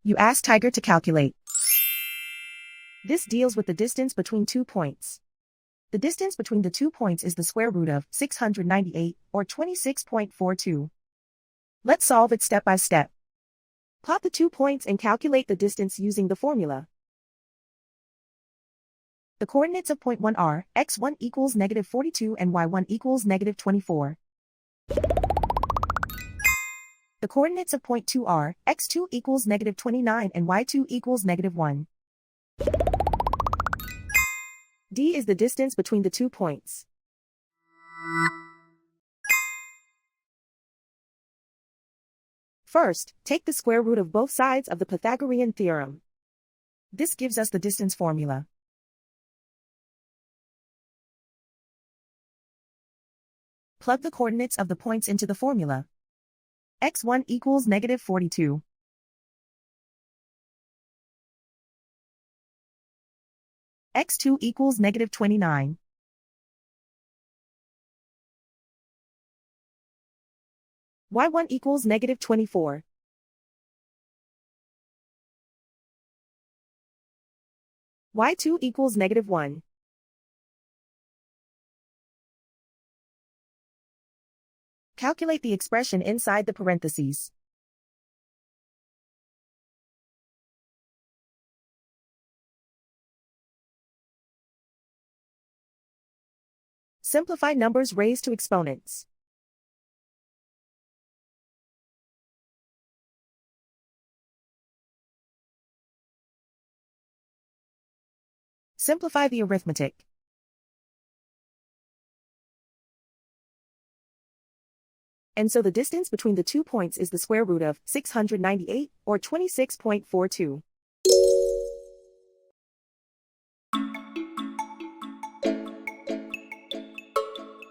You ask Tiger to calculate. This deals with the distance between 2 points. The distance between the 2 points is the square root of 698, or 26.42. Let's solve it step by step. Plot the 2 points and calculate the distance using the formula. The coordinates of point 1 are x1 equals -42 and y1 equals -24. The coordinates of point 2 are x2 equals -29 and y2 equals -1. D is the distance between the 2 points. First, take the square root of both sides of the Pythagorean theorem. This gives us the distance formula. Plug the coordinates of the points into the formula. x1 equals -42. x2 equals -29. y1 equals -24. y2 equals -1. Calculate the expression inside the parentheses. Simplify numbers raised to exponents. Simplify the arithmetic. And so the distance between the 2 points is the square root of 698, or 26.42.